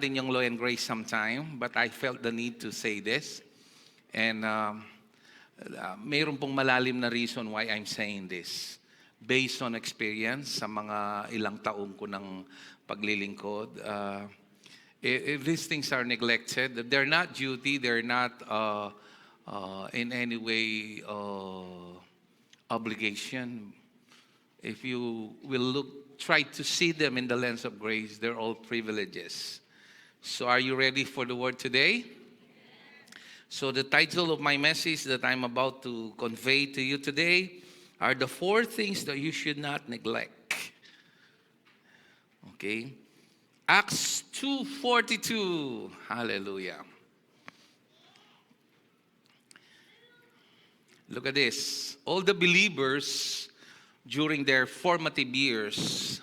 natin yung law and grace sometime, but I felt the need to say this. And mayroon pong malalim na reason why I'm saying this. Based on experience sa mga ilang taong ko ng paglilingkod, if these things are neglected, they're not duty, they're not in any way obligation. If you will try to see them in the lens of grace, they're all privileges. So are you ready for the word today? So the title of my message that I'm about to convey to you today are the 4 things that you should not neglect. Okay? Acts 2:42. Hallelujah. Look at this. All the believers during their formative years,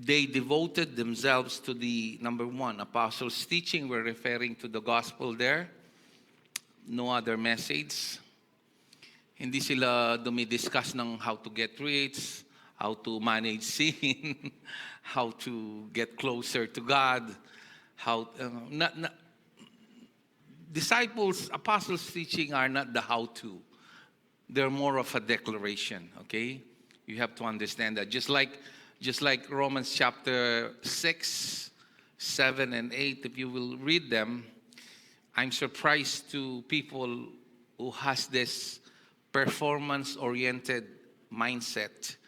they devoted themselves to the, number 1, apostles' teaching. We're referring to the gospel there. No other message. Hindi sila dumidiscuss ng how to get rich, how to manage sin, how to get closer to God, disciples, apostles' teaching are not the how-to. They're more of a declaration, okay? You have to understand that. Just like Romans chapter 6, 7, and 8, if you will read them, I'm surprised to people who has this performance-oriented mindset.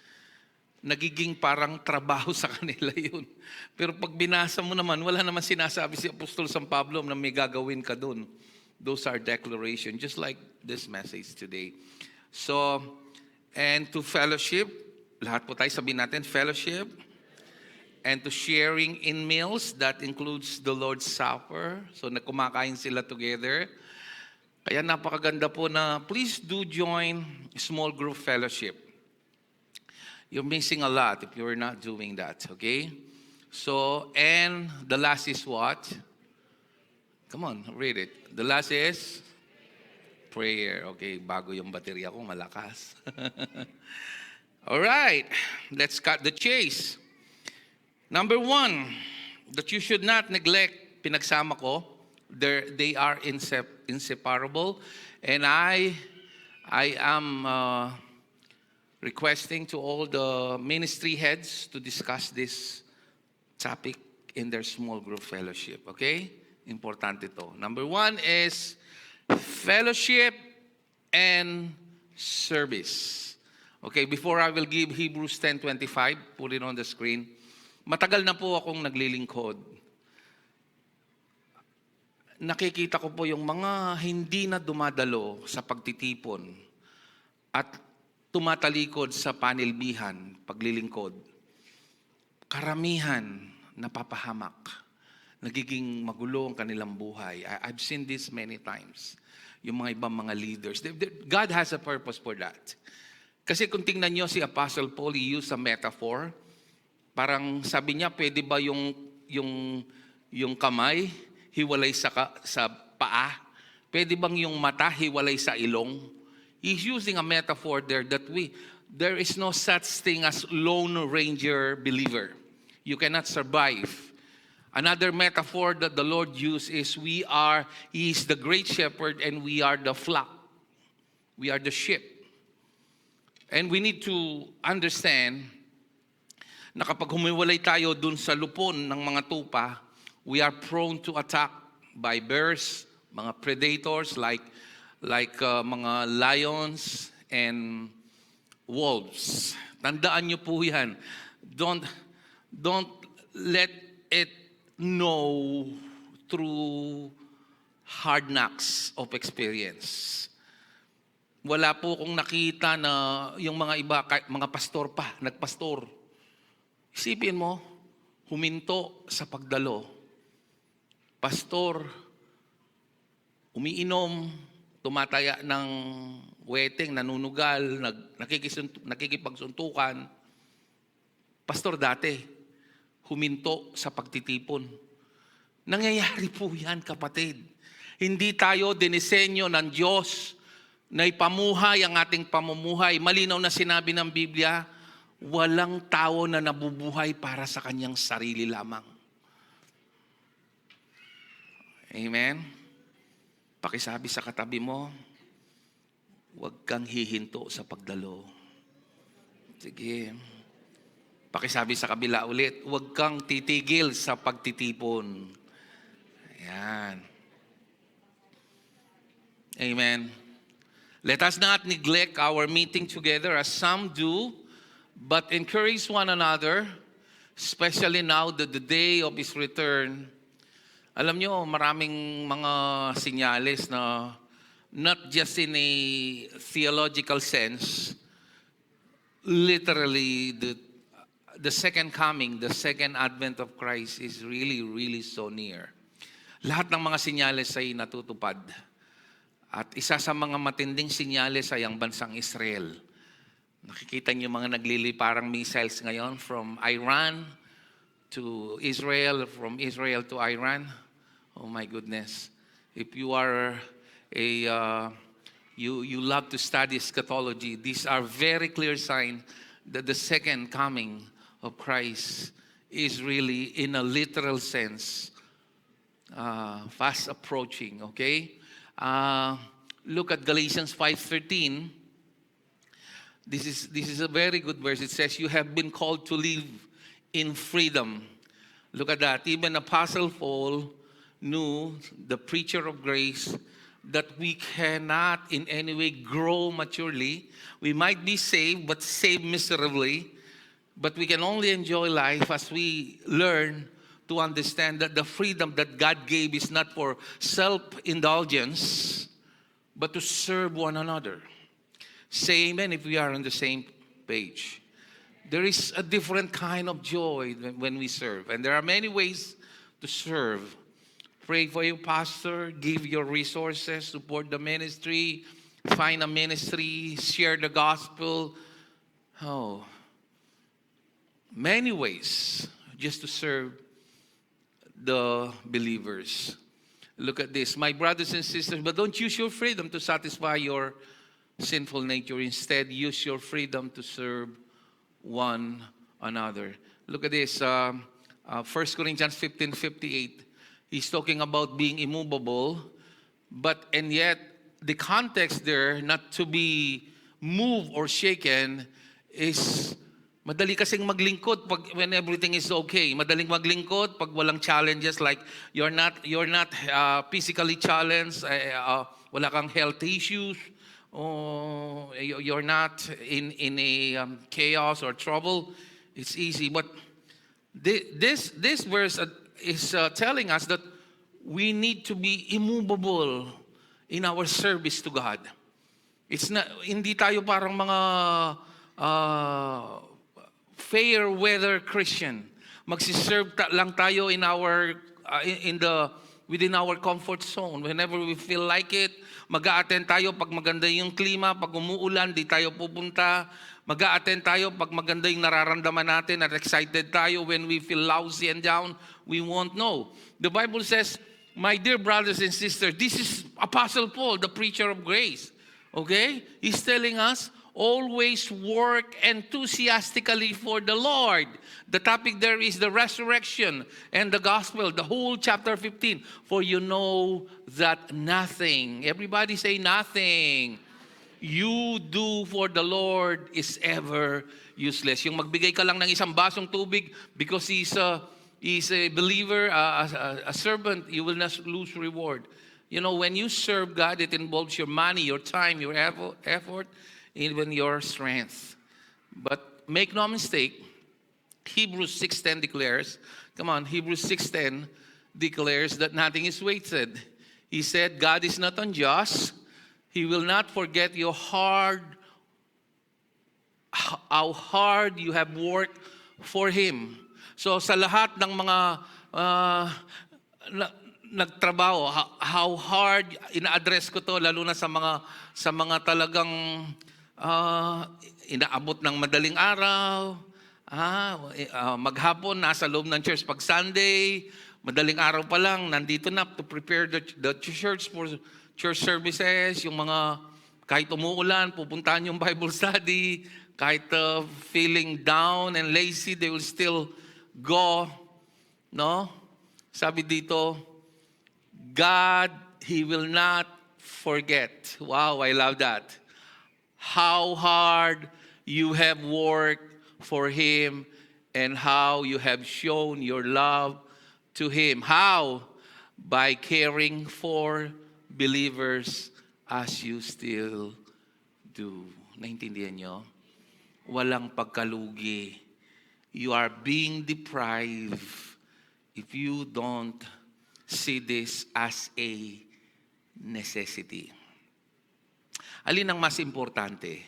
Nagiging parang trabaho sa kanila yun. Pero pag binasa mo naman, wala naman sinasabi si Apostol San Pablo na may gagawin ka dun. Those are declarations, just like this message today. So, and to fellowship, lahat po tayo sabihin natin, fellowship, and to sharing in meals, that includes the Lord's Supper. So, kumakain sila together. Kaya napakaganda po na please do join small group fellowship. You're missing a lot if you're not doing that, okay? So, and the last is what? Come on, read it. The last is prayer. Okay, bago yung baterya ko, malakas. All right, let's cut the chase. Number 1, that you should not neglect, pinagsama ko, they are inseparable. And I am requesting to all the ministry heads to discuss this topic in their small group fellowship, okay? Importante to. Number 1 is fellowship and service. Okay, before I will give Hebrews 10:25, put it on the screen. Matagal na po akong naglilingkod. Nakikita ko po yung mga hindi na dumadalo sa pagtitipon at tumatalikod sa panilbihan, paglilingkod. Karamihan napapahamak. Nagiging magulo ang kanilang buhay. I've seen this many times. Yung mga ibang mga leaders. God has a purpose for that. Kasi kung tingnan nyo si Apostle Paul, he used a metaphor. Parang sabi niya, pwede ba yung kamay hiwalay sa paa? Pwede bang yung mata hiwalay sa ilong? He's using a metaphor there that there is no such thing as lone ranger believer. You cannot survive. Another metaphor that the Lord used is He is the great shepherd and we are the flock. We are the sheep. And we need to understand na kapag humiwalay tayo dun sa lupon ng mga tupa, we are prone to attack by bears, mga predators like mga lions and wolves. Tandaan niyo po yan. Don't let it know through hard knocks of experience. Wala po kong nakita na yung mga iba, mga pastor pa, nagpastor. Isipin mo, huminto sa pagdalo. Pastor, umiinom, tumataya ng weteng, nanunugal, nakikipagsuntukan. Pastor dati, huminto sa pagtitipon. Nangyayari po yan, kapatid. Hindi tayo dinisenyo ng Diyos na ipamuhay ang ating pamumuhay. Malinaw na sinabi ng Biblia, Walang tao na nabubuhay para sa kanyang sarili lamang. Amen? Pakisabi sa katabi mo, huwag kang hihinto sa pagdalo. Sige. Pakisabi sa kabila ulit, huwag kang titigil sa pagtitipon. Ayan. Amen. Let us not neglect our meeting together as some do, but encourage one another, especially now that the day of His return. Alam nyo, maraming mga senyales na not just in a theological sense, literally the second coming, the second advent of Christ is really, really so near. Lahat ng mga senyales ay natutupad. At isa sa mga matinding senyales ay ang bansang Israel. Nakikita niyo mga nagliliparang missiles ngayon from Iran to Israel, from Israel to Iran. Oh my goodness. If you are you love to study eschatology, these are very clear signs that the second coming of Christ is really, in a literal sense, fast approaching. Okay? Look at Galatians 5:13. This is a very good verse. It says, "You have been called to live in freedom." Look at that. Even Apostle Paul knew, the preacher of grace, that we cannot in any way grow maturely. We might be saved, but saved miserably. But we can only enjoy life as we learn to understand that the freedom that God gave is not for self-indulgence, but to serve one another. Say amen if we are on the same page. There is a different kind of joy when we serve. And there are many ways to serve. Pray for your pastor, give your resources, support the ministry, find a ministry, share the gospel. Oh, many ways just to serve the believers. Look at this. My brothers and sisters, but don't use your freedom to satisfy your sinful nature. Instead, use your freedom to serve one another. Look at this. 1 Corinthians 15:58. He's talking about being immovable, and yet the context there, not to be moved or shaken, is madali kasing maglingkod when everything is okay. Madaling maglingkod pag walang challenges, like you're not physically challenged, wala kang health issues, or you're not in a chaos or trouble. It's easy, but this verse is telling us that we need to be immovable in our service to God. It's not, hindi tayo parang mga fair weather Christian. Magsiserve lang tayo in our within our comfort zone. Whenever we feel like it, mag-a-attend tayo pag maganda yung klima, pag umuulan, di tayo pupunta. Mag-a-attend tayo pag maganda yung nararamdaman natin at excited tayo. When we feel lousy and down, we won't know. The Bible says, my dear brothers and sisters, this is Apostle Paul, the preacher of grace. Okay? He's telling us, always work enthusiastically for the Lord. The topic there is the resurrection and the gospel, the whole chapter 15. For you know that nothing, everybody say nothing, you do for the Lord is ever useless. Yung magbigay ka lang ng isang basong tubig because he's a believer, a servant, you will not lose reward. You know, when you serve God, it involves your money, your time, your effort, even your strength. But make no mistake, Hebrews 6:10 declares, Hebrews 6:10 declares that nothing is wasted. He said, God is not unjust. He will not forget how hard you have worked for Him. So sa lahat ng mga nagtrabaho, how hard, ina-address ko to lalo na sa mga talagang inaabot ng madaling araw, maghapon nasa loob ng church pag Sunday, madaling araw pa lang nandito na to prepare the church for church services, yung mga kahit umuulan pupuntahan yung Bible study, Kahit feeling down and lazy, they will still go. No? Sabi dito, God, He will not forget. Wow, I love that. How hard you have worked for Him and how you have shown your love to Him. How? By caring for believers as you still do. Naintindihan nyo? Walang pagkalugi. You are being deprived if you don't see this as a necessity. Alin ang mas importante?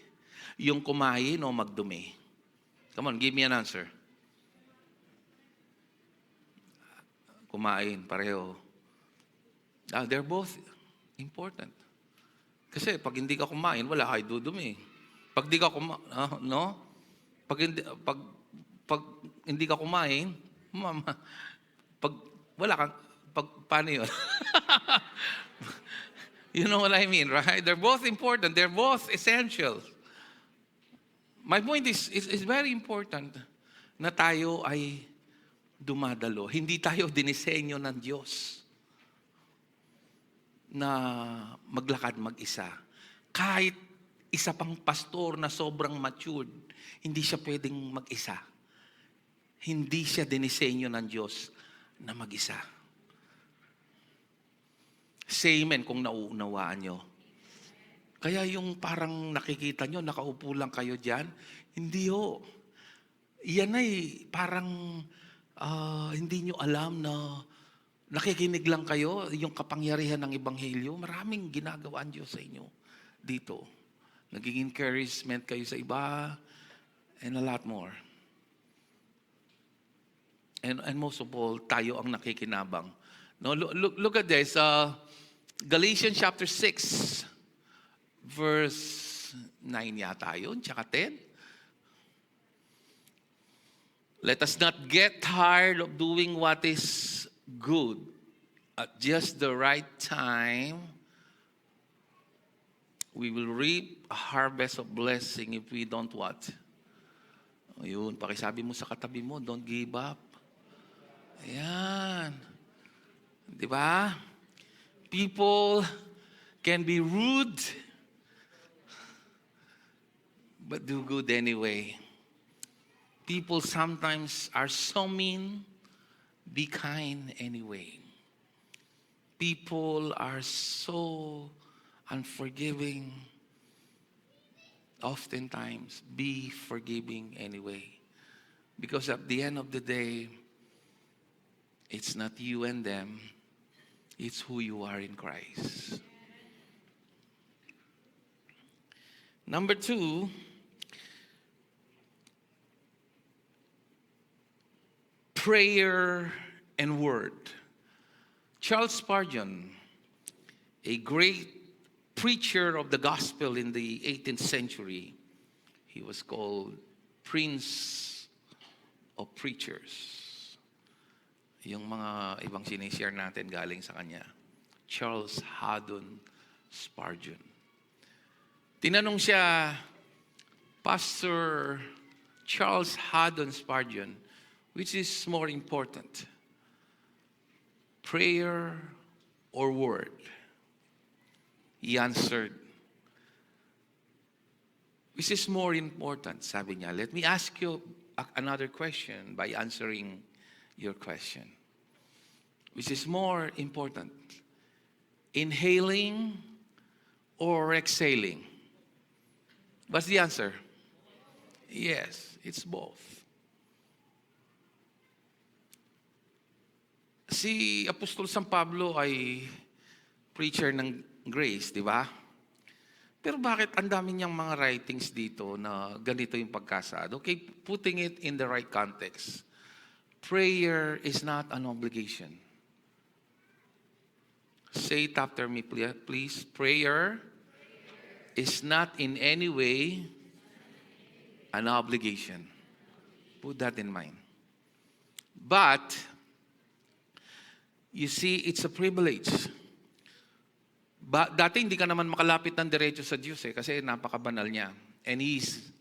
Yung kumain o magdumi? Come on, give me an answer. Kumain, pareho. They're both important. Kasi pag hindi ka kumain, wala kay dudumi. Pag hindi ka no? Pag hindi ka kumain, pag wala kang paano yun? You know what I mean, right? They're both important. They're both essential. My point is very important na tayo ay dumadalo. Hindi tayo dinisenyo ng Diyos na maglakad mag-isa. Kahit isa pang pastor na sobrang matured, hindi siya pwedeng mag-isa. Hindi siya dinisenyo ng Diyos na mag-isa. Say amen kung nauunawaan nyo. Kaya yung parang nakikita nyo, nakaupo lang kayo dyan, hindi ho. Yan ay parang hindi nyo alam na nakikinig lang kayo, yung kapangyarihan ng Ebanghelyo, maraming ginagawa ang Diyos sa inyo dito. Naging encouragement kayo sa iba, and a lot more. And most of all, tayo ang nakikinabang. No, look at this. Galatians chapter 6, verse 9 yata yun, tsaka 10. Let us not get tired of doing what is good. At just the right time, we will reap a harvest of blessing if we don't what? Ayun, pakisabi mo sa katabi mo, don't give up. Ayan. Di ba? People can be rude, but do good anyway. People sometimes are so mean, be kind anyway. People are so unforgiving, oftentimes be forgiving anyway. Because at the end of the day, it's not you and them, it's who you are in Christ. Number 2, prayer and word. Charles Spurgeon, a great preacher of the gospel in the 18th century, he was called Prince of Preachers. Yung mga ibang sinishare natin galing sa kanya. Charles Haddon Spurgeon. Tinanong siya, Pastor Charles Haddon Spurgeon, which is more important? Prayer or word? He answered, which is more important, sabi niya. Let me ask you another question by answering your question. Which is more important? Inhaling or exhaling? What's the answer? Yes, it's both. Si Apostol San Pablo ay preacher ng grace, di ba? Pero bakit ang dami niyang mga writings dito na ganito yung pagkasado? Okay, putting it in the right context. Prayer is not an obligation. Say it after me, please. Prayer is not in any way an obligation. Put that in mind. But, you see, it's a privilege. Dati hindi ka naman makalapit ng diretso sa Diyos kasi napakabanal niya. And He's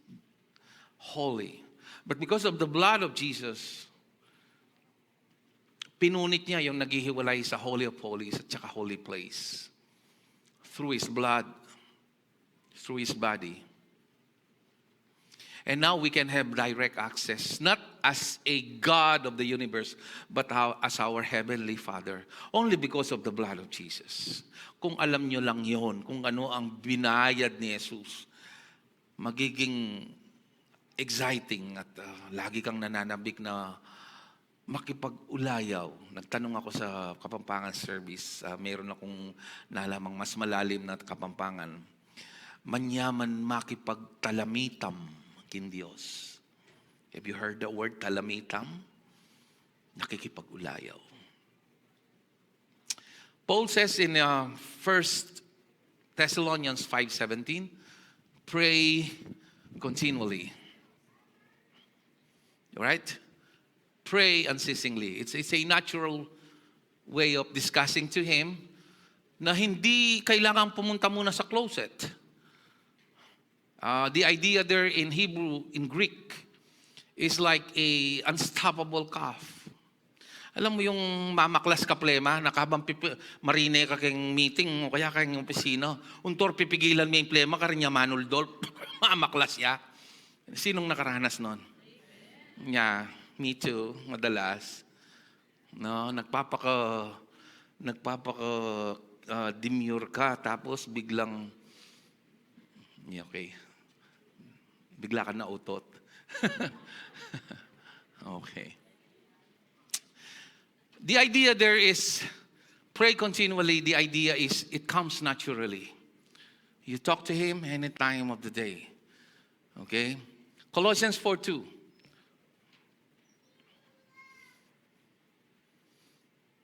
holy. But because of the blood of Jesus, pinunit niya yung naghihiwalay sa Holy of Holies at saka holy place. Through His blood, through His body. And now we can have direct access, not as a God of the universe, but as our Heavenly Father, only because of the blood of Jesus. Kung alam nyo lang yon, kung ano ang binayad ni Jesus, magiging exciting at lagi kang nananabik na makipag-ulayaw. Nagtanong ako sa Kapampangan service, mayroon akong nalamang mas malalim na Kapampangan. Manyaman makipagtalamitam kin Diyos. Have you heard the word talamitam? Nakikipag-ulayaw. Paul says in 1 Thessalonians 5:17, pray continually. Right? Pray unceasingly. It's a natural way of discussing to Him na hindi kailangan pumunta muna sa closet. The idea there in Hebrew, in Greek, is like a unstoppable cough. Alam mo yung mamaklas ka plema, nakabang marine ka kayong meeting o kaya kayong opisina, untor pipigilan mo yung plema, karinya manuldol, mamaklas ya. Sinong nakaranas nun? Yeah, me too, madalas. No, demure ka, tapos biglang, okay, bigla ka na utot. Okay. The idea there is, pray continually. The idea is, it comes naturally. You talk to Him any time of the day. Okay? Colossians 4:2.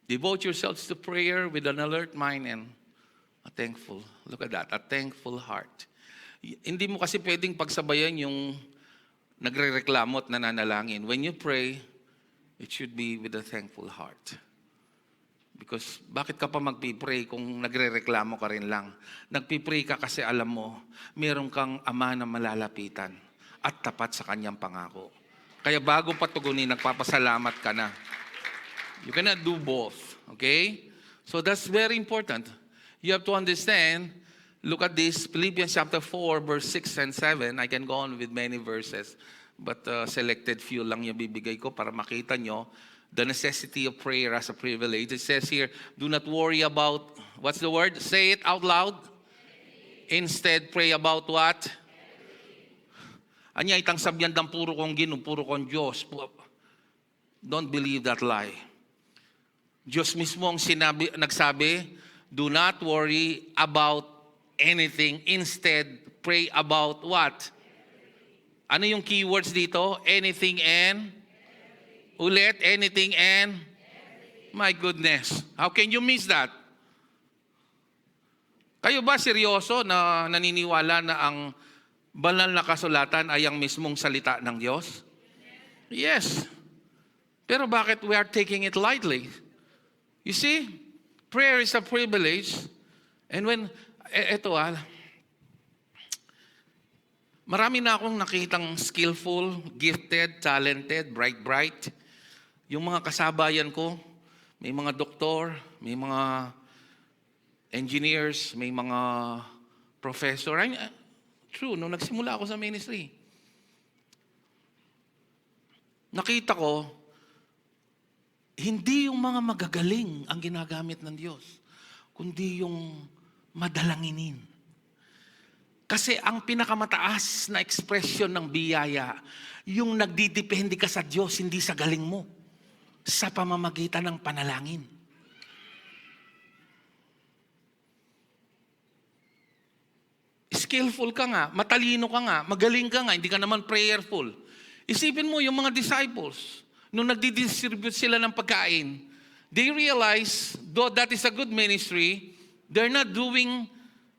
Devote yourselves to prayer with an alert mind and a thankful, look at that, a thankful heart. Hindi mo kasi pwedeng pagsabayan yung nagrereklamo at nananalangin. When you pray, it should be with a thankful heart. Because bakit ka pa magpipray kung nagrereklamo ka rin lang? Nagpipray ka kasi alam mo, meron kang Ama na malalapitan at tapat sa Kanyang pangako. Kaya bago patugunin, nagpapasalamat ka na. You cannot do both. Okay? So that's very important. You have to understand. Look at this, Philippians chapter 4, verse 6 and 7. I can go on with many verses, but selected few lang yung bibigay ko para makita nyo the necessity of prayer as a privilege. It says here, do not worry about, what's the word? Say it out loud. Instead, pray about what? Anya itang sabyan ng puro kong Ginoo, puro kong Diyos. Don't believe that lie. Diyos mismo ang nagsabi, do not worry about anything. Instead, pray about what? Ano yung keywords dito? Anything and? Ulit, anything and? My goodness. How can you miss that? Kayo ba seryoso na naniniwala na ang banal na kasulatan ay ang mismong salita ng Diyos? Yes. Pero bakit we are taking it lightly? You see, prayer is a privilege. And when, marami na akong nakitang skillful, gifted, talented, bright. Yung mga kasabayan ko, may mga doktor, may mga engineers, may mga professor. True, nung nagsimula ako sa ministry, nakita ko, hindi yung mga magagaling ang ginagamit ng Diyos, kundi yung madalanginin. Kasi ang pinakamataas na ekspresyon ng biyaya, yung nagdidepende ka sa Diyos, hindi sa galing mo, sa pamamagitan ng panalangin. Skillful ka nga, matalino ka nga, magaling ka nga, hindi ka naman prayerful. Isipin mo yung mga disciples, nung nagdi-distribute sila ng pagkain, they realize, though that is a good ministry, they're not doing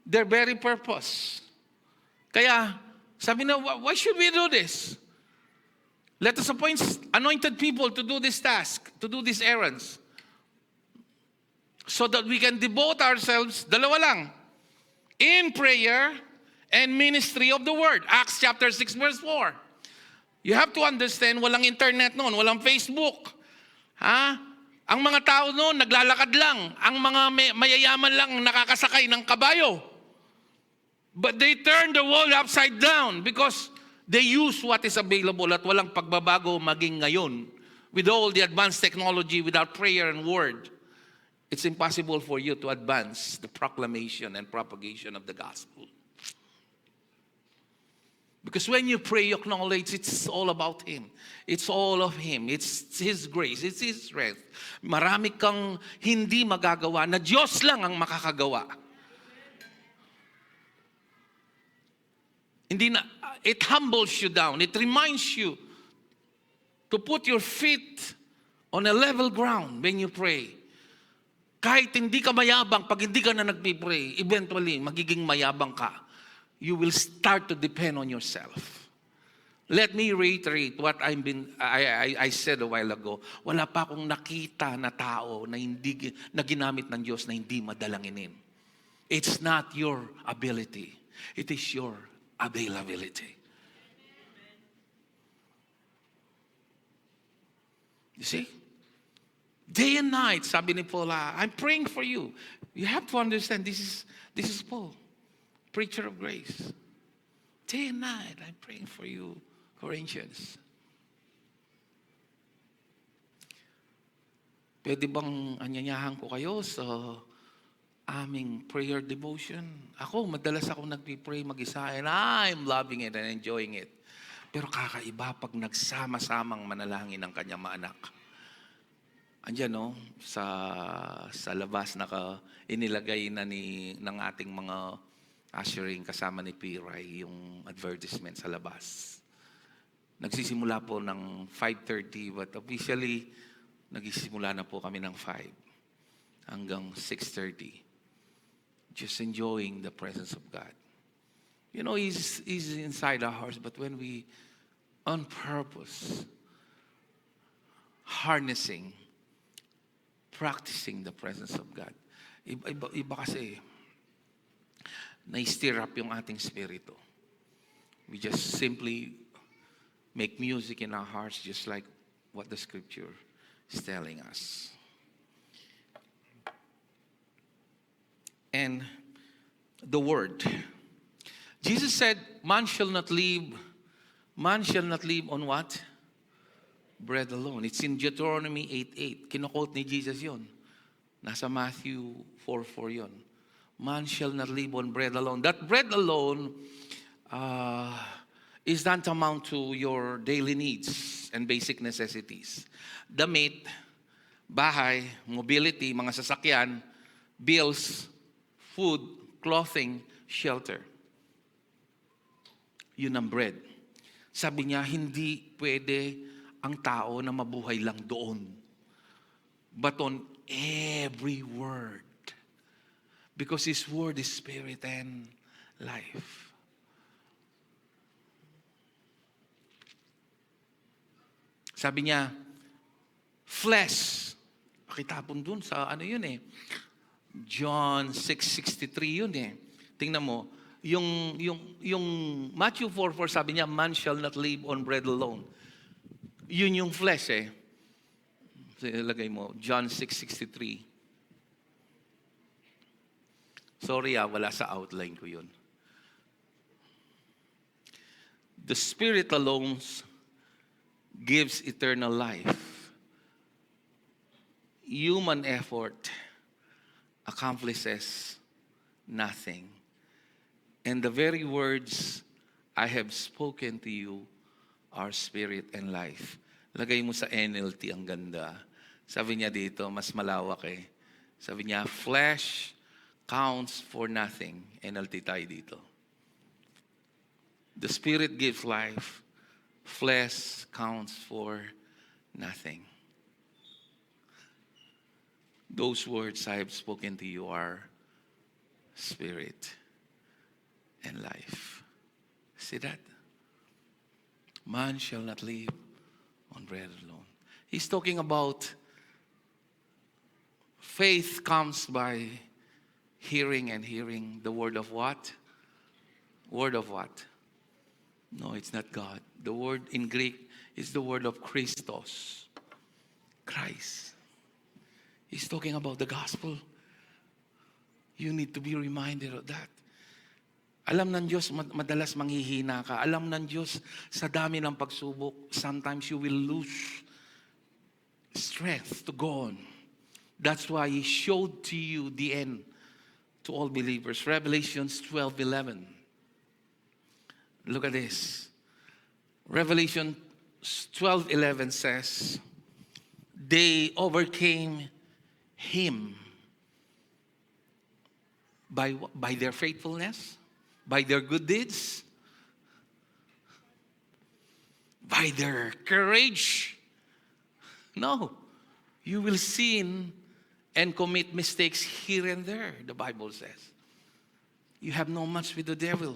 their very purpose. Kaya, sabi na, why should we do this? Let us appoint anointed people to do this task, to do these errands. So that we can devote ourselves, dalawa lang, in prayer and ministry of the word. Acts chapter 6 verse 4. You have to understand, walang internet noon, walang Facebook. Ha? Ang mga tao noon, naglalakad lang. Ang mga mayayaman lang nakakasakay ng kabayo. But they turned the world upside down because they use what is available at walang pagbabago maging ngayon. With all the advanced technology, without prayer and word, it's impossible for you to advance the proclamation and propagation of the gospel. Because when you pray, you acknowledge it's all about Him. It's all of Him. It's His grace. It's His strength. Marami kang hindi magagawa na Diyos lang ang makakagawa. It humbles you down. It reminds you to put your feet on a level ground when you pray. Kahit hindi ka mayabang, pag hindi ka na nagpipray, eventually, magiging mayabang ka. You will start to depend on yourself. Let me reiterate what I said a while ago. Wala pa akong nakita na tao na ginamit ng Diyos na hindi madalanginin. It's not your ability. It is your availability. You see? Day and night, sabi ni Paul, I'm praying for you. You have to understand, this is Paul. Preacher of grace. Day and night, I'm praying for you, Corinthians. Pwede bang anyanyahan ko kayo sa aming prayer devotion? Madalas ako nagpipray mag-isa and I'm loving it and enjoying it. Pero kakaiba pag nagsama-samang manalangin ng kanyang mga anak. Andiyan, no? Sa labas inilagay na ng ating mga ushering kasama ni Piray yung advertisement sa labas. Nagsisimula po ng 5:30 but officially nagsisimula na po kami ng 5 hanggang 6:30. Just enjoying the presence of God. You know, He's inside our hearts, but when we on purpose harnessing, practicing the presence of God, iba kasi na-stir up yung ating spirito. We just simply make music in our hearts just like what the scripture is telling us. And the word. Jesus said, man shall not live on what? Bread alone. It's in Deuteronomy 8:8. Kino-quote ni Jesus yon. Nasa Matthew 4:4 yon. Man shall not live on bread alone. That bread alone is tantamount to your daily needs and basic necessities. Damit, bahay, mobility, mga sasakyan, bills, food, clothing, shelter. Yun ang bread. Sabi niya, hindi pwede ang tao na mabuhay lang doon. But on every word. Because His word is spirit and life. Sabi niya, flesh. Pakitapon dun sa yun eh. John 6:63 yun eh. Tingnan mo, yung Matthew 4:4 sabi niya, man shall not live on bread alone. Yun yung flesh eh. Ilagay mo, John 6:63. Sorry wala sa outline ko yun. The Spirit alone gives eternal life. Human effort accomplishes nothing. And the very words I have spoken to you are spirit and life. Lagay mo sa NLT, ang ganda. Sabi niya dito, mas malawak eh. Sabi niya, flesh counts for nothing. NLT tayo dito. The Spirit gives life. Flesh counts for nothing. Those words I have spoken to you are spirit and life. See that? Man shall not live on bread alone. He's talking about faith comes by hearing and hearing the word of what? Word of what? No, it's not God. The word in Greek is the word of Christos. Christ. He's talking about the gospel. You need to be reminded of that. Alam ng Diyos, madalas manghihina ka. Alam ng Diyos, sa dami ng pagsubok, sometimes you will lose strength to go on. That's why He showed to you the end to all believers. Revelations 12:11. Look at this. Revelation 12:11 says, they overcame Him by their faithfulness, by their good deeds, by their courage. No, you will sin and commit mistakes here and there, the Bible says. You have no match with the devil.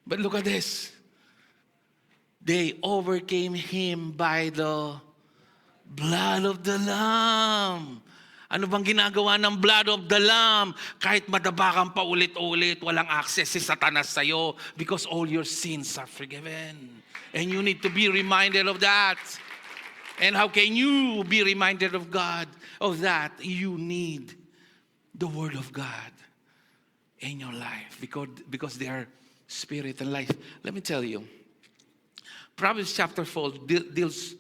But look at this. They overcame him by the blood of the Lamb. Ano bang ginagawa ng blood of the Lamb? Kahit madabakan pa ulit-ulit, walang access si Satanas sa'yo because all your sins are forgiven. And you need to be reminded of that. And how can you be reminded of God, of that? You need the Word of God in your life because they are spirit and life. Let me tell you, Proverbs chapter 4 deals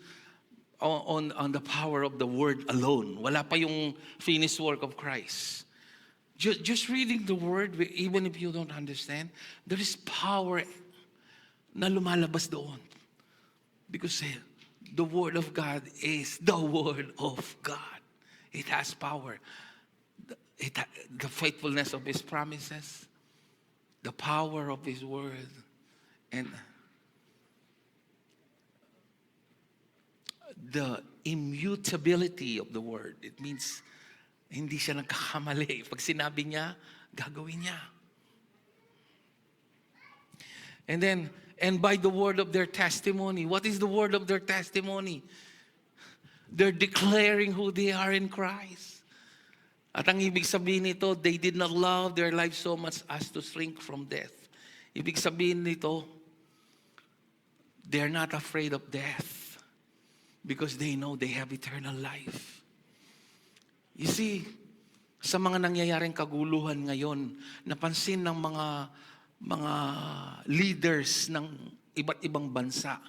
on the power of the Word alone. Wala pa yung finished work of Christ. Just reading the Word, even if you don't understand, there is power na lumalabas doon. Because the Word of God is the Word of God. It has power. The faithfulness of His promises, the power of His Word, and the immutability of the Word. It means hindi siya nagkakamali. Pag sinabi niya, gagawin niya. And by the word of their testimony. What is the word of their testimony? They're declaring who they are in Christ. At ang ibig sabihin nito, they did not love their life so much as to shrink from death. Ibig sabihin nito, they're not afraid of death because they know they have eternal life. You see, sa mga nangyayaring kaguluhan ngayon, napansin ng mga leaders ng iba't ibang bansa,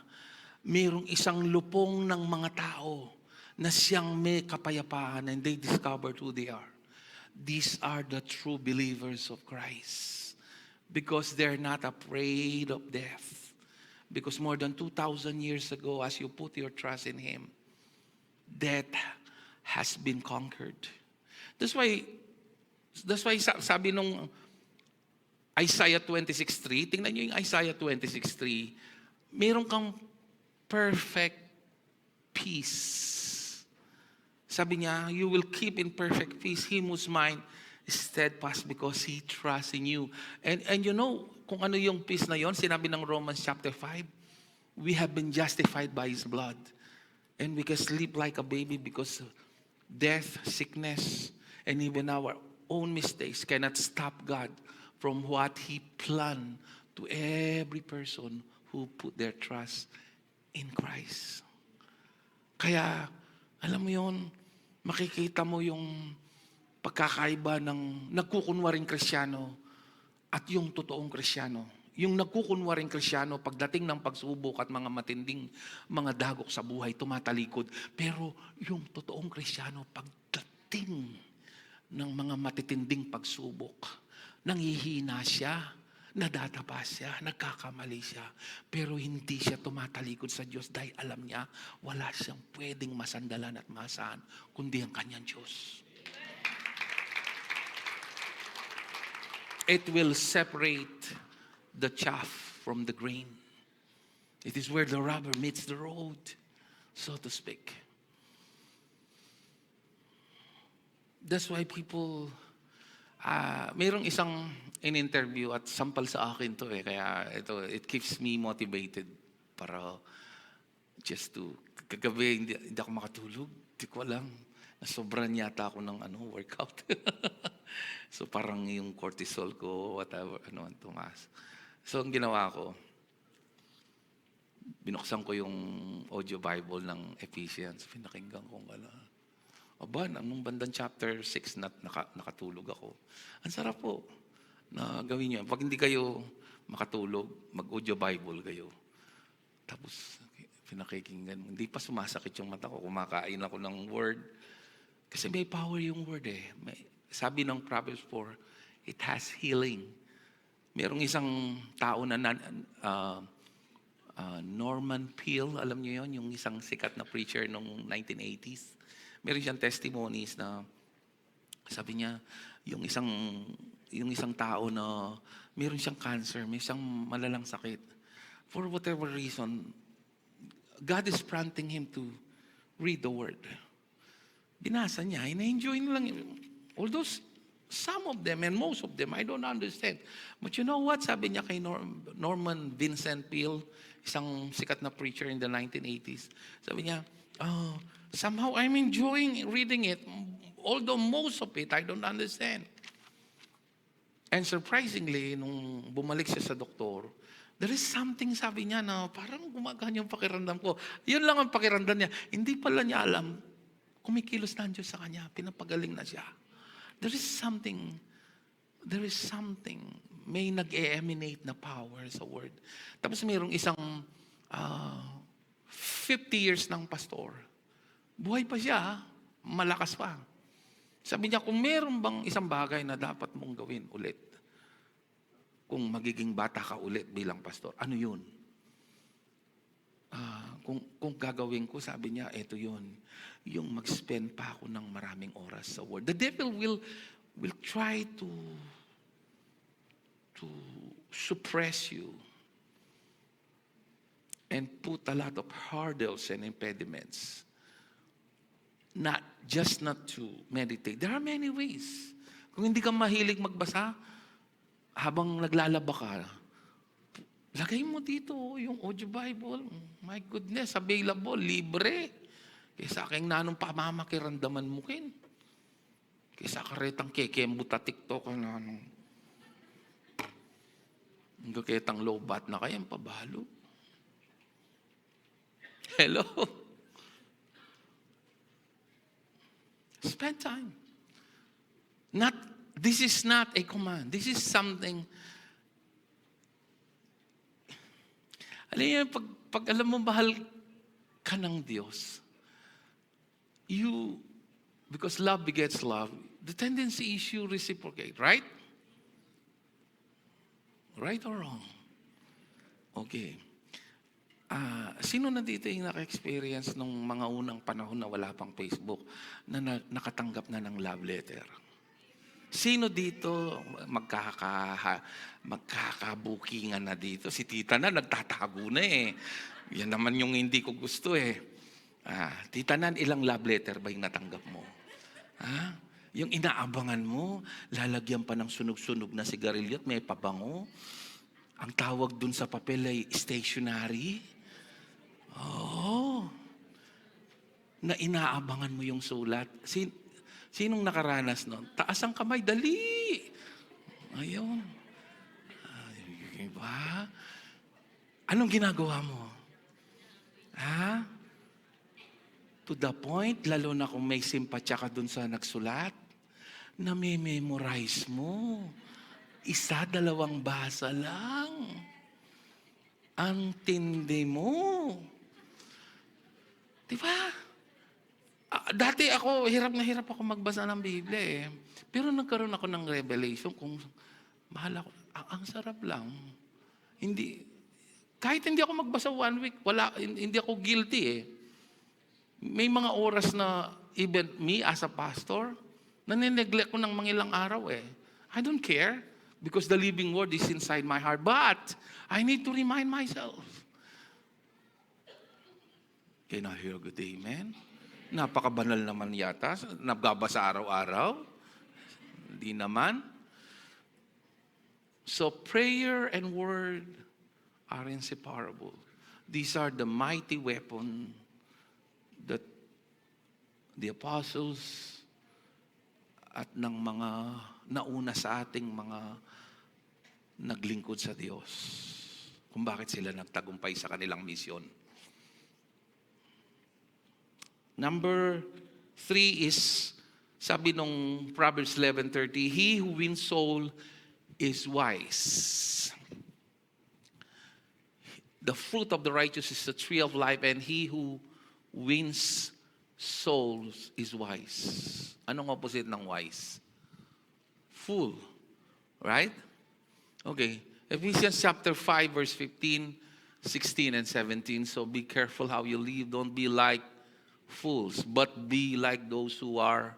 mayroong isang lupong ng mga tao na siyang may kapayapaan and they discovered who they are. These are the true believers of Christ because they're not afraid of death. Because more than 2,000 years ago, as you put your trust in Him, death has been conquered. That's why sabi nung Isaiah 26:3, tingnan nyo yung Isaiah 26:3, meron kang perfect peace. Sabi niya, you will keep in perfect peace him whose mind is steadfast because he trusts in you. And you know, kung ano yung peace na yon, sinabi ng Romans chapter 5, we have been justified by His blood. And we can sleep like a baby because death, sickness, and even our own mistakes cannot stop God from what He planned to every person who put their trust in Christ. Kaya, alam mo yun, makikita mo yung pagkakaiba ng nagkukunwaring Kristiyano at yung totoong Kristiyano. Yung nagkukunwaring Kristiyano, pagdating ng pagsubok at mga matinding mga dagok sa buhay, tumatalikod. Pero yung totoong Kristiyano, pagdating ng mga matitinding pagsubok, nanghihina siya, nadatapa siya, nagkakamali siya. Pero hindi siya tumatalikod sa Diyos dahil alam niya, wala siyang pwedeng masandalan at maasahan, kundi ang kanyang Diyos. It will separate the chaff from the grain. It is where the rubber meets the road, so to speak. That's why people, mayroong isang in-interview at sampal sa akin to kaya it keeps me motivated para just to, kagabi hindi ako makatulog, hindi ko alam, nasobran yata ako ng workout. So parang yung cortisol ko, whatever, tumaas. So ang ginawa ko, binuksan ko yung audio Bible ng Ephesians. Pinakinggan ko aba, nung bandang chapter 6 nakatulog ako. Ang sarap po na gawin niyo. Pag hindi kayo makatulog, mag-audio Bible kayo. Tapos, pinakikinggan mo. Hindi pa sumasakit yung mata ko. Kumakain ako ng word. Kasi may power yung word eh. Sabi ng Proverbs 4, it has healing. Merong isang tao na Norman Peale, alam niyo yon, yung isang sikat na preacher nung 1980s. Meron siyang testimonies na sabi niya, yung isang tao na meron siyang cancer, may isang malalang sakit. For whatever reason, God is prompting him to read the word. Binasa niya, ina-enjoy lang. Although some of them and most of them, I don't understand. But you know what? Sabi niya kay Norman Vincent Peale, isang sikat na preacher in the 1980s. Sabi niya, somehow I'm enjoying reading it. Although most of it, I don't understand. And surprisingly, nung bumalik siya sa doktor, there is something, sabi niya, na parang gumagana yung pakiramdam ko. Yun lang ang pakiramdam niya. Hindi pala niya alam, kumikilos na ang Diyos sa kanya. Pinapagaling na siya. There is something, may nag-emanate na power sa word. Tapos mayroong isang 50 years ng pastor. Buhay pa siya, malakas pa. Sabi niya, kung meron bang isang bagay na dapat mong gawin ulit, kung magiging bata ka ulit bilang pastor, ano yun? Kung gagawin ko, sabi niya, eto yun. Yung mag-spend pa ako ng maraming oras sa word. The devil will try to suppress you and put a lot of hurdles and impediments. Not to meditate. There are many ways. Kung hindi ka mahilig magbasa, habang naglalaba ka, lagay mo dito yung audio Bible. My goodness, available, libre. Kaysa aking nanong pamamakirandaman mo kin. Kaysa karetang kekembuta TikTok na anong. Ang kaketang low bat na kayang pabalo. Hello? Spend time. This is not a command. This is something. Alam niyo, pag alam mo mahal ka ng Diyos, because love begets love, the tendency is you reciprocate, right? Right or wrong? Okay. Sino na dito yung naka-experience nung mga unang panahon na wala pang Facebook na nakatanggap na ng love letter? Sino dito magkakabukingan na dito? Si tita na nagtatago na eh. Yan naman yung hindi ko gusto eh. Tita na, ilang love letter ba yung natanggap mo? Yung inaabangan mo, lalagyan pa ng sunog-sunog na sigarilyo at may pabango. Ang tawag dun sa papel ay stationery. Na inaabangan mo yung sulat. Sinong nakaranas nun? Taas ang kamay, dali! Ayun. Diba? Anong ginagawa mo? To the point, lalo na kung may simpatya ka dun sa nagsulat, na memorize mo. 1, 2 basa lang. Ang tindi mo. Diba? Dati hirap na hirap ako magbasa ng Biblia eh. Pero nagkaroon ako ng revelation kung mahal ako. Ang sarap lang. Kahit hindi ako magbasa 1 week, hindi ako guilty eh. May mga oras na even me as a pastor, nanineglect ko ng mga ilang araw eh. I don't care because the living word is inside my heart. But I need to remind myself. Can I hear a good amen? Napakabanal naman yata. Nagbabasa araw-araw. Hindi naman. So prayer and word are inseparable. These are the mighty weapon that the apostles at ng mga nauna sa ating mga naglingkod sa Diyos. kung bakit sila nagtagumpay sa kanilang misyon. Number 3 is, sabi nung Proverbs 11:30, he who wins soul is wise. The fruit of the righteous is the tree of life, and he who wins souls is wise. Anong opposite ng wise? Fool. Right? Okay. Ephesians chapter 5, verse 15, 16, and 17. So be careful how you live. Don't be like fools, but be like those who are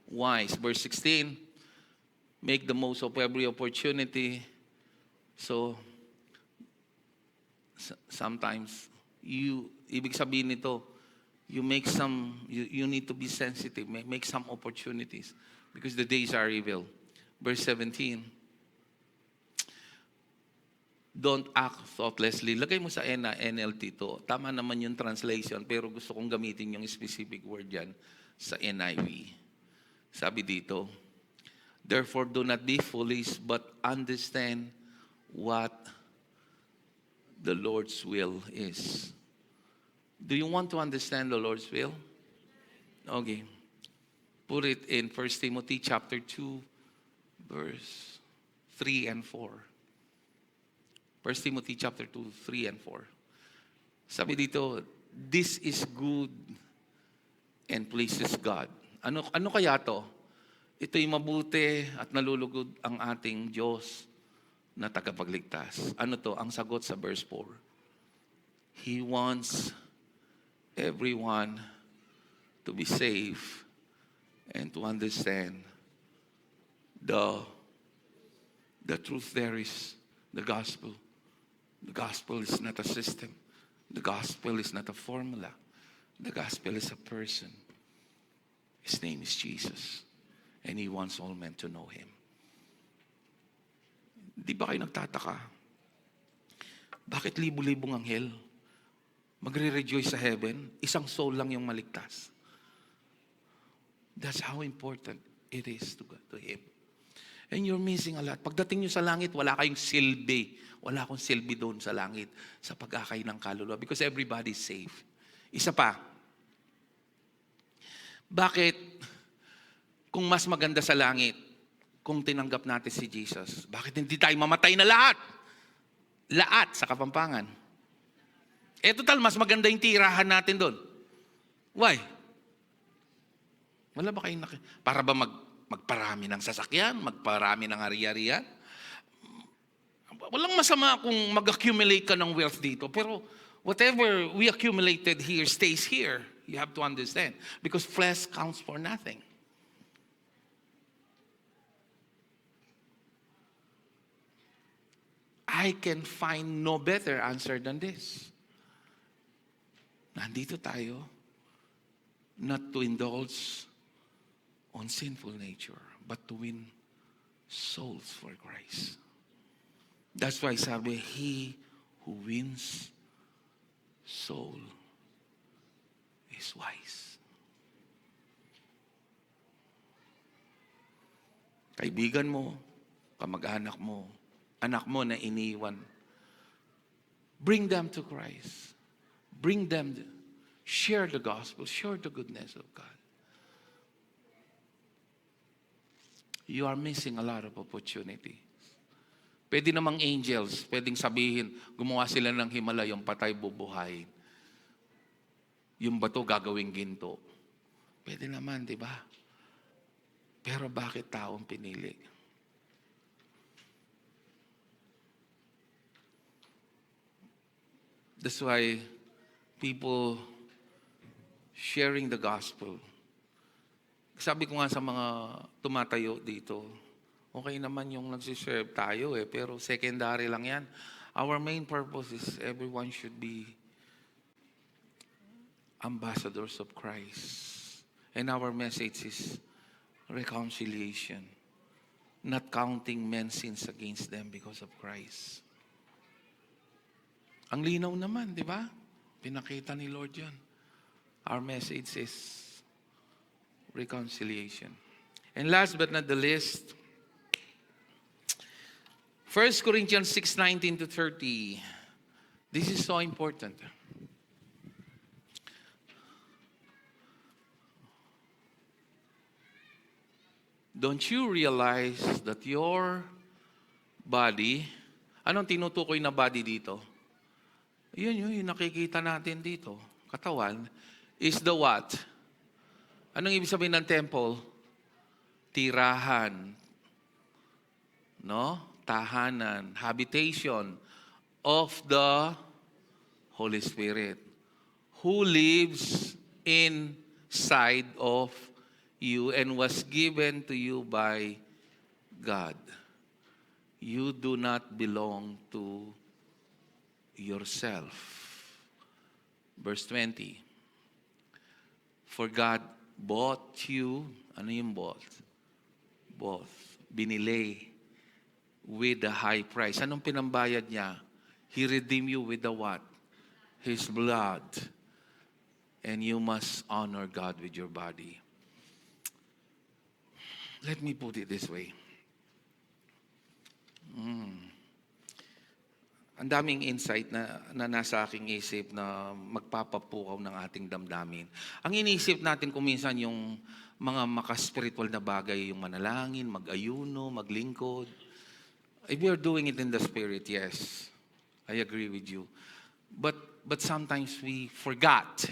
wise. Verse 16, make the most of every opportunity. So, sometimes, ibig sabihin nito, you need to be sensitive. Make some opportunities because the days are evil. Verse 17, don't act thoughtlessly. Lagay mo sa NLT to. Tama naman yung translation, pero gusto kong gamitin yung specific word yan sa NIV. Sabi dito, therefore do not be foolish, but understand what the Lord's will is. Do you want to understand the Lord's will? Okay. Put it in 1 Timothy chapter 2, verse 3 and 4. 1 Timothy chapter 2, 3 and 4. Sabi dito, this is good and pleases God. Ano kaya to? Ito'y mabuti at nalulugod ang ating Diyos na tagapagligtas. Ano to? Ang sagot sa verse 4. He wants everyone to be safe and to understand the truth there is the gospel. The gospel is not a system. The gospel is not a formula. The gospel is a person. His name is Jesus. And He wants all men to know Him. Di ba kayo nagtataka? Bakit libo-libong anghel magre-rejoice sa heaven? Isang soul lang yung maligtas. That's how important it is to Him. And you're missing a lot. Pagdating nyo sa langit, wala kayong silbi. Wala akong silbi doon sa langit sa pag-akay ng kaluluwa because everybody's safe. Isa pa, bakit kung mas maganda sa langit kung tinanggap natin si Jesus, bakit hindi tayo mamatay na lahat? Lahat sa Kapampangan. Total, mas maganda yung tirahan natin doon. Why? Wala ba kayong para ba magparami ng sasakyan? Magparami ng ari-arian? Walang masama kung mag-accumulate ka ng wealth dito. Pero whatever we accumulated here stays here. You have to understand. Because flesh counts for nothing. I can find no better answer than this. Nandito tayo not to indulge on sinful nature, but to win souls for Christ. That's why sabi, he who wins soul is wise. Kaibigan mo, kamag-anak mo, anak mo na iniwan, bring them to Christ. Bring them, share the gospel, share the goodness of God. You are missing a lot of opportunity. Pwede namang angels, pwedeng sabihin, gumawa sila ng himala, yung patay bubuhayin. Yung bato gagawing ginto. Pwede naman, di ba? Pero bakit taong pinili? That's why people sharing the gospel. Sabi ko nga sa mga tumatayo dito, okay naman yung nagsiserve tayo pero secondary lang yan. Our main purpose is everyone should be ambassadors of Christ. And our message is reconciliation. Not counting men's sins against them because of Christ. Ang linaw naman, di ba? Pinakita ni Lord yan. Our message is reconciliation. And last but not the least, 1 Corinthians 6:19-30. This is so important. Don't you realize that your body, anong tinutukoy na body dito? Yun yung nakikita natin dito. Katawan is the what? Anong ibig sabihin ng temple? Tirahan. No? Tahanan. Habitation of the Holy Spirit who lives inside of you and was given to you by God. You do not belong to yourself. Verse 20. For God bought you, ano yung bought? Bought. Binili with the high price. Anong pinambayad niya? He redeemed you with the what? His blood. And you must honor God with your body. Let me put it this way. Ang daming insight na nasa aking isip na magpapapukaw ng ating damdamin. Ang iniisip natin kung minsan yung mga makaspiritual na bagay, yung manalangin, mag-ayuno, maglingkod. If we are doing it in the Spirit, yes, I agree with you. But sometimes we forgot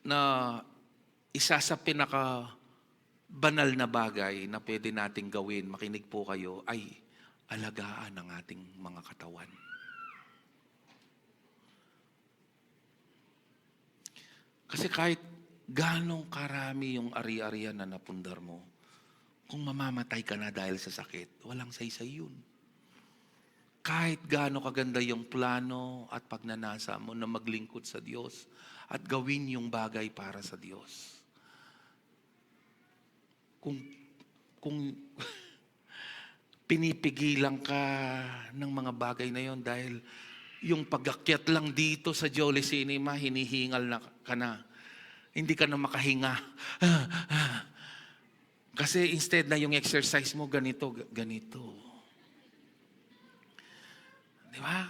na isa sa banal na bagay na pwede nating gawin, makinig po kayo, ay alagaan ang ating mga katawan. Kasi kahit ganong karami yung ari-arian na napundar mo, kung mamamatay ka na dahil sa sakit, walang saysay yun. Kahit gaano kaganda yung plano at pagnanasa mo na maglingkod sa Diyos at gawin yung bagay para sa Diyos. Kung pinipigilan ka ng mga bagay na yon dahil yung pag-akyat lang dito sa Jolly Cinema, hinihingal na ka na. Hindi ka na makahinga. Kasi instead na yung exercise mo, ganito. Di ba?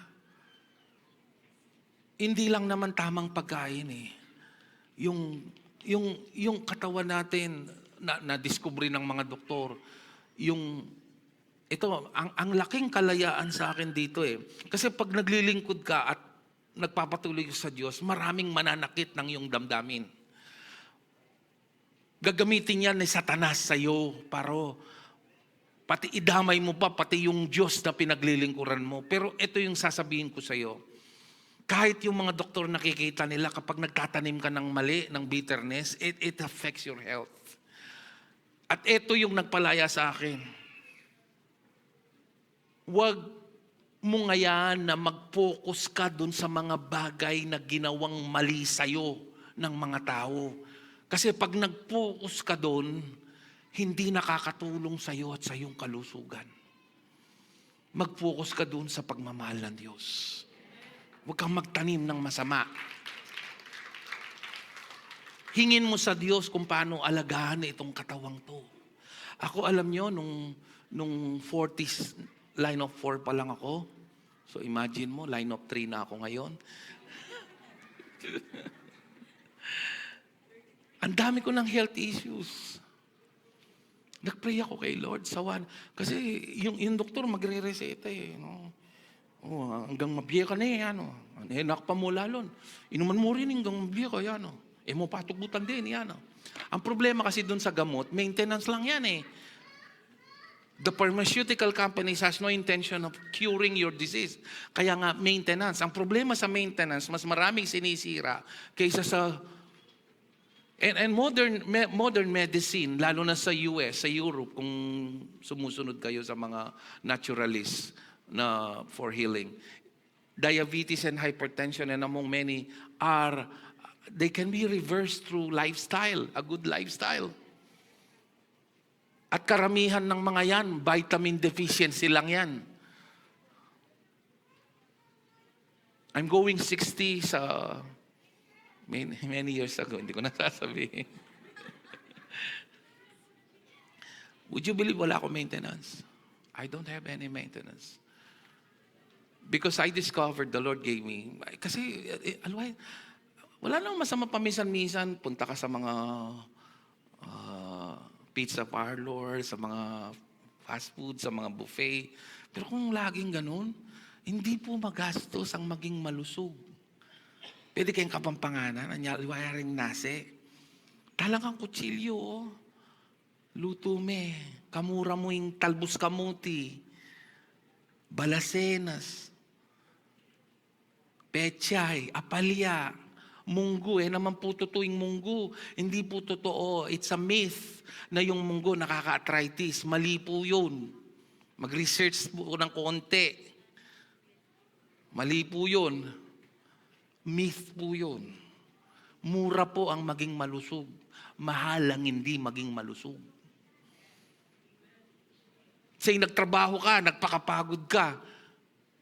Hindi lang naman tamang pagkain eh. Yung katawan natin, na-discovery ng mga doktor, ang laking kalayaan sa akin dito eh. Kasi pag naglilingkod ka at nagpapatuloy sa Diyos, maraming mananakit ng iyong damdamin. Gagamitin yan ni Satanas sa'yo, pati idamay mo pa, pati yung Diyos na pinaglilingkuran mo. Pero ito yung sasabihin ko sa'yo. Kahit yung mga doktor nakikita nila, kapag nagtatanim ka ng mali, ng bitterness, it affects your health. At ito yung nagpalaya sa akin. Huwag mo ngayon na mag-focus ka dun sa mga bagay na ginawang mali sa'yo ng mga tao. Kasi pag nag-focus ka dun, hindi nakakatulong sa'yo at sa iyong kalusugan. Mag-focus ka dun sa pagmamahal ng Diyos. Huwag kang magtanim ng masama. Hingin mo sa Diyos kung paano alagaan itong katawang to. Ako, alam nyo, nung 40s, line of 4 pa lang ako. So imagine mo, line of 3 na ako ngayon. Ang dami ko ng health issues. Nag-pray ako kay Lord sa one. Kasi yung doktor magre-reseta eh. No? Hanggang mabiya ka na eh. Nakpa mo lalon. Inuman mo rin hanggang mabiya ka. Mo patugutan din. Ang problema kasi dun sa gamot, maintenance lang yan eh. The pharmaceutical companies has no intention of curing your disease. Kaya nga, maintenance. Ang problema sa maintenance, mas maraming sinisira kaysa sa... And modern medicine, lalo na sa US, sa Europe, kung sumusunod kayo sa mga naturalists na for healing, diabetes and hypertension and among many they can be reversed through lifestyle, a good lifestyle. At karamihan ng mga yan, vitamin deficiency lang yan. I'm going 60 sa many years ago, hindi ko nasasabihin. Would you believe wala akong maintenance? I don't have any maintenance. Because I discovered the Lord gave me, kasi alway, wala nang masama paminsan-minsan, punta ka sa mga pizza parlor, sa mga fast food, sa mga buffet. Pero kung laging ganun, hindi po magastos ang maging malusog. Pwede kayong kapampanganan, anyaliwayaring nasi. Talagang kutsilyo, oh. Luto me, kamura mo yung talbos kamuti, balasenas, pechay, apalya, munggo. Naman po totoo yung munggo. Hindi po totoo. It's a myth na yung munggo nakaka-arthritis. Mali po yun. Mag-research po ng konti. Mali po yun. Myth po yun. Mura po ang maging malusog. Mahal ang hindi maging malusog. Say, nagtrabaho ka, nagpakapagod ka.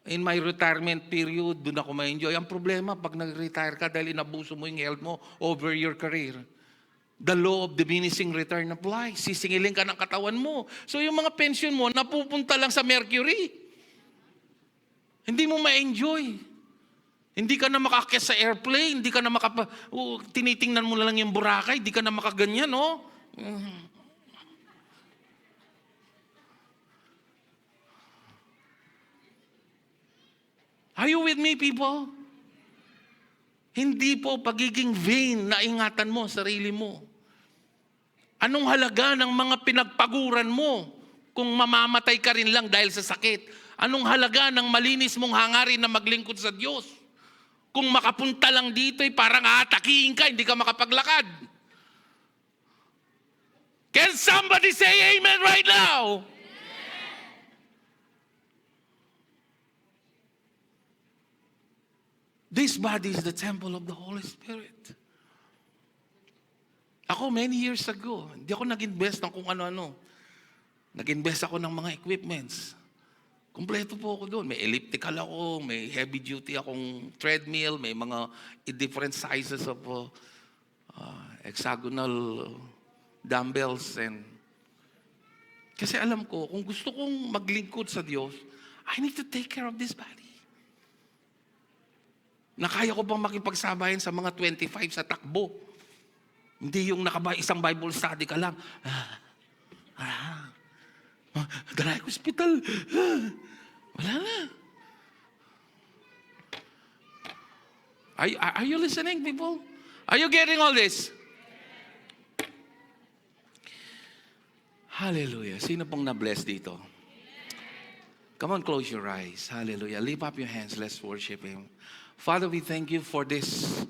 In my retirement period, doon ako ma-enjoy. Ang problema, pag nag-retire ka dahil inabuso mo yung health mo over your career, the law of diminishing return applies. Sisingilin ka ng katawan mo. So yung mga pension mo, napupunta lang sa Mercury. Hindi mo ma-enjoy. Hindi ka na makakyat sa airplane, hindi ka na tinitingnan mo na lang yung Boracay, hindi ka na makaganyan, no? Are you with me, people? Hindi po pagiging vain na ingatan mo sarili mo. Anong halaga ng mga pinagpaguran mo kung mamamatay ka rin lang dahil sa sakit? Anong halaga ng malinis mong hangarin na maglingkod sa Diyos? Kung makapunta lang dito, parang aatakihin ka, hindi ka makapaglakad. Can somebody say amen right now? This body is the temple of the Holy Spirit. Ako, many years ago, hindi ako nag-invest ng kung ano-ano. Nag-invest ako ng mga equipments. Kompleto po ako doon. May elliptical ako, may heavy duty akong treadmill, may mga different sizes of hexagonal dumbbells. Kasi alam ko, kung gusto kong maglingkod sa Diyos, I need to take care of this body. Na kaya ko bang makipagsabayan sa mga 25 sa takbo? Hindi yung isang Bible study ka lang. Daray hospital. Wala na. Are you listening, people? Are you getting all this? Hallelujah. Sino pong na-bless dito? Come on, close your eyes. Hallelujah. Lift up your hands. Let's worship Him. Father, we thank you for this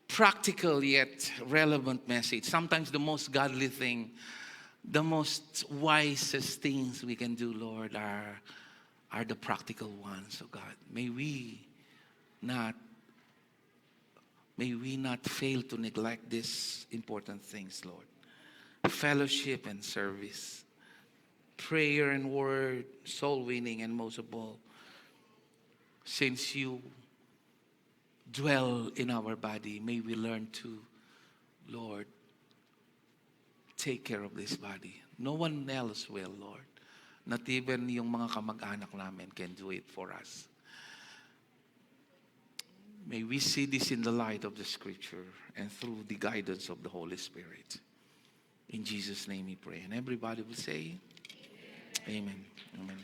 practical yet relevant message. Sometimes the most godly thing, the most wisest things we can do, Lord, are the practical ones, oh God. May we not fail to neglect these important things, Lord. Fellowship and service, prayer and word, soul winning, and most of all, since you dwell in our body, may we learn to, Lord, take care of this body. No one else will, Lord. Not even yung mga kamag-anak namin can do it for us. May we see this in the light of the Scripture and through the guidance of the Holy Spirit. In Jesus' name we pray. And everybody will say, Amen. Amen.